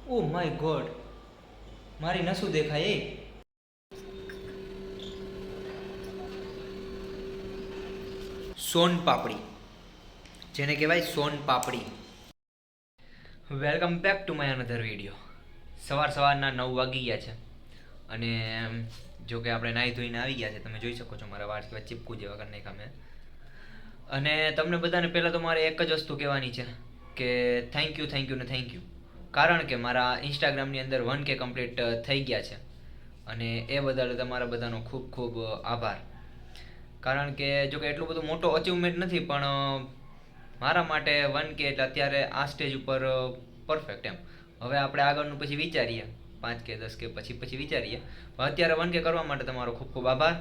Oh my God, મારી નસું દેખાય એ. સોન પાપડી, જેને કહેવાય soan papdi. Welcome back to my another video. સવારના 9 વાગી ગયા છે અને જો કે આપણે નાહી ધોઈને આવી ગયા છે. તમે જોઈ શકો છો મારા વાળ કેવા ચીપકું જેવા કરી નાખ્યા મેં. અને તમને બધાને પહેલાં તો મારે એક જ વસ્તુ કહેવાની છે કે થેન્ક યુ ને થેન્ક યુ. કારણ કે મારા ઇન્સ્ટાગ્રામની અંદર 1K કમ્પ્લીટ થઈ ગયા છે અને એ બદલ તમારા બધાનો ખૂબ ખૂબ આભાર. કારણ કે જો કે એટલું બધું મોટો અચીવમેન્ટ નથી, પણ મારા માટે 1K એટલે અત્યારે આ સ્ટેજ ઉપર પરફેક્ટ એમ. હવે આપણે આગળનું પછી વિચારીએ, 5K 10K પછી વિચારીએ, પણ અત્યારે 1K કરવા માટે તમારો ખૂબ ખૂબ આભાર.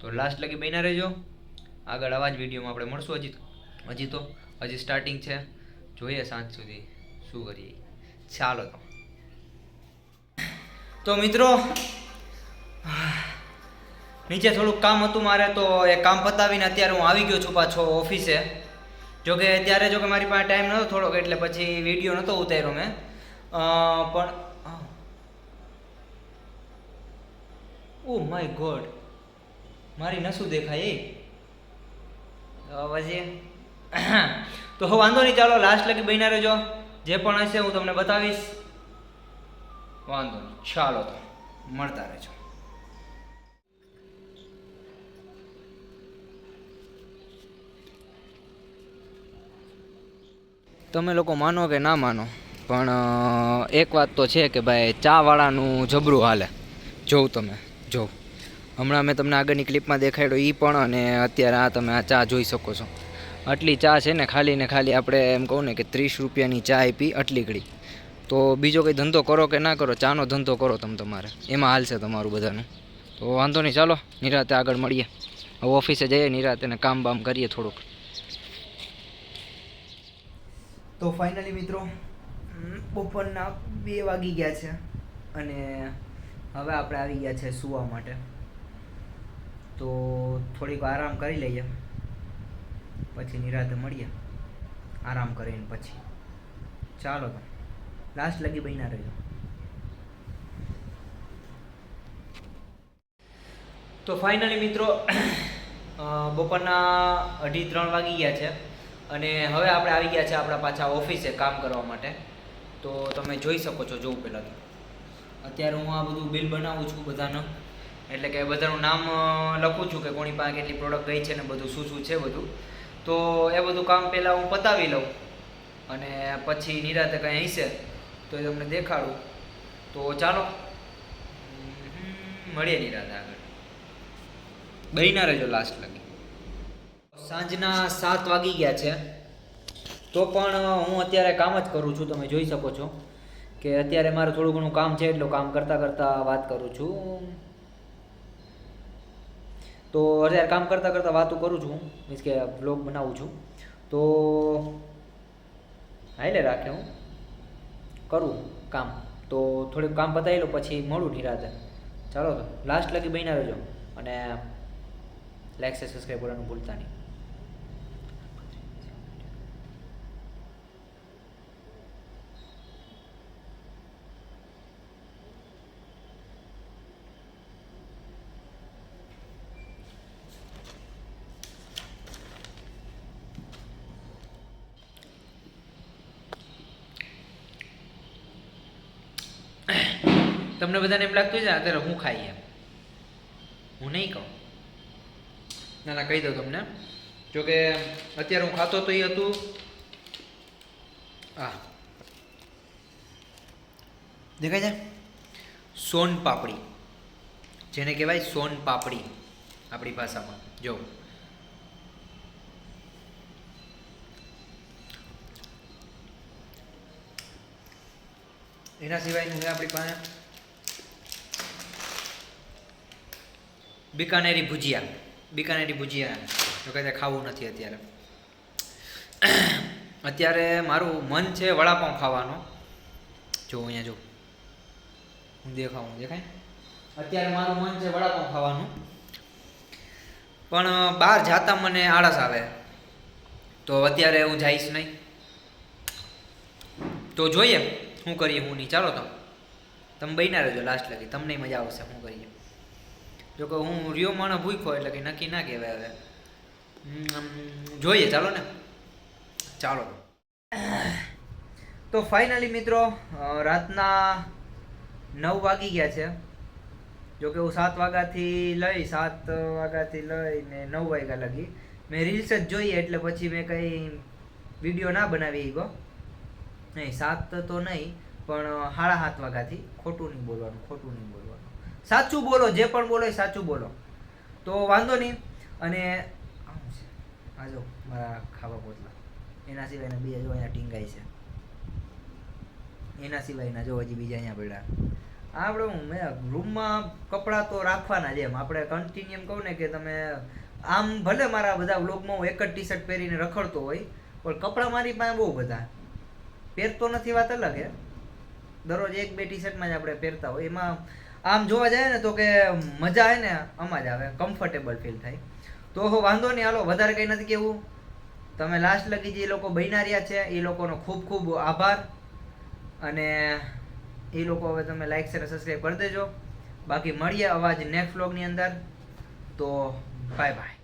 તો લાસ્ટ લગી બન્યા રહેજો. આગળ આવા જ વિડીયોમાં આપણે મળશું. હજી સ્ટાર્ટિંગ છે, જોઈએ સાંજ સુધી શું કરીએ. ચાલો તો મિત્રો, નીચે થોડુંક કામ હતું મારે, તો એ કામ પતાવીને અત્યારે હું આવી ગયો છું પાછો ઓફિસે. જોકે ત્યારે મારી પાસે ટાઈમ નહોતો થોડોક, એટલે પછી વિડીયો નહોતો ઉતાર્યો મેં. પણ ઓ માય ગોડ, મારી નસું દેખાય એ. પછી તો વાંધો નહીં, ચાલો લાસ્ટ લગી બન્યા રહેજો. જે પણ હશે હું તમને બતાવીશ. વાંધો નહીં, ચાલો તો મળતા રહેજો. તમે લોકો માનો કે ના માનો, પણ એક વાત તો છે કે ભાઈ ચાવાળાનું જબરું હાલે. તમે જોવ, હમણાં મેં તમને આગળની ક્લિપમાં દેખાડ્યો એ પણ, અને અત્યારે આ તમે આ ચા જોઈ શકો છો. આટલી ચા છે ને ખાલી આપણે એમ કહું ને કે 30 રૂપિયાની ચા આપી આટલી ઘડી. તો બીજો કંઈ ધંધો કરો કે ના કરો, ચાનો ધંધો કરો તમારે, એમાં હાલશે તમારું બધાનું. તો વાંધો નહીં, ચાલો નિરાતે આગળ મળીએ. હવે ઓફિસે જઈએ નિરાતે ને કામ બામ કરીએ થોડુંક. તો ફાઇનલી મિત્રો, બપોરના 2 વાગી ગયા છે અને હવે આપણે આવી ગયા છે સૂવા માટે. તો થોડીક આરામ કરી લઈએ, પછી નિરાતે મળીએ આરામ કરીને પછી. ચાલો તો લાસ્ટ લગી બન્યા રહેજો. તો ફાઇનલી મિત્રો, બપોરના 2:30-3 વાગી ગયા છે અને હવે આપણે આવી ગયા છે આપણા પાછા ઓફિસે કામ કરવા માટે. તો તમે જોઈ શકો છો. જોઉં પહેલાં તો અત્યારે હું આ બધું બિલ બનાવું છું બધાનું, એટલે કે બધાનું નામ લખું છું કે કોની પાસે કેટલી પ્રોડક્ટ ગઈ છે ને બધું શું છે બધું. તો એ બધું કામ પહેલાં હું પતાવી લઉં અને પછી નિરાતે કંઈ હશે તો એ તમને દેખાડું. તો ચાલો મળીએ નિરાતે આગળ. બન્યા રહેજો લાસ્ટ લગી. સાંજના 7 વાગી ગયા છે, તો પણ હું અત્યારે કામ જ કરું છું. તમે જોઈ શકો છો કે અત્યારે મારે થોડું ઘણું કામ છે, એટલું કામ કરતાં વાત કરું છું. તો અત્યારે કામ કરતાં વાતો કરું છું, મીન્સ કે બ્લોગ બનાવું છું. તો હાલે રાખે હું કરું કામ. તો થોડુંક કામ પતાવી લો પછી મળું નિરાતે. ચાલો તો લાસ્ટ લગી બન્યા રહેજો અને લાઈક છે સબસ્ક્રાઈબ કરવાનું ભૂલતા નહીં. તમને બધાને એમ લાગતું છે અત્યારે હું ખાઈ એમ. હું નહીં કહું, ના કહી દઉં તમને. જોકે અત્યારે હું ખાતો તો એ હતું દેખાય છે સોન પાપડી, જેને કહેવાય સોન પાપડી આપણી ભાષામાં. જો એના સિવાયનું છે આપણી પાસે બિકાનેરી ભુજિયા. તો કહે ખાવું નથી અત્યારે. અત્યારે મારું મન છે વડાપાઉં ખાવાનો. જો અહીંયા જો હું દેખાય. અત્યારે મારું મન છે વડાપાઉં ખાવાનું, પણ બહાર જાતા મને આળસ આવે, તો અત્યારે હું જઈશ નહીં. તો જોઈએ શું કરીએ હું નહીં, ચાલો તમે બન્યા રહેજો લાસ્ટ લગી, તમને મજા આવશે શું કરીએ. જો કે હું રિયો માણસ ભૂખ્યો એટલે કંઈ નક્કી ના કહેવાય હવે. જોઈએ ચાલો ને, ચાલો. તો ફાઇનલી મિત્રો રાતના 9 વાગી ગયા છે. જો કે હું 7 વાગ્યાથી લઈને 9 વાગ્યા લગી મેં રીલ્સ જ જોઈએ, એટલે પછી મેં કંઈ વિડીયો ના બનાવી ગયો નહીં. 7 તો નહીં પણ 7:30 વાગ્યાથી. ખોટું નહીં બોલવાનું, સાચું બોલો, જે પણ બોલો એ સાચું બોલો. તો વાંધો નહીં. અને આ જો મારા ખાવા પોતલા, એના સિવાયના બીજા જો અહીંયા ટીંગાઈ છે, એના સિવાયના જો હજી બીજા અહીંયા પડ્યા. આપણે મેં રૂમમાં કપડાં તો રાખવાના જ. એમ આપણે કન્ટિન્યુ કહું ને કે તમે આમ ભલે મારા બધા વ્લોગમાં હું એક જ ટી શર્ટ પહેરીને રખડતો હોય, પણ કપડાં મારી પાસે બહુ બધા પહેરતો નથી, વાત અલગ હે. દરરોજ 1-2 ટી શર્ટમાં જ આપણે પહેરતા હોય. એમાં આમ જોવા જાય ને તો કે મજા આવે ને આમાં જ આવે, કમ્ફર્ટેબલ ફીલ થાય. તો વાંધો નહીં, હાલો વધારે કંઈ નથી કહેવું. તમે લાસ્ટ લગી જે લોકો બન્યા રહ્યા છે એ લોકોનો ખૂબ ખૂબ આભાર. અને એ લોકો હવે તમે લાઈક શેર સબસ્ક્રાઈબ કરી દેજો. બાકી મળીએ અવાજ નેક્સ્ટ વ્લોગની અંદર. તો બાય બાય.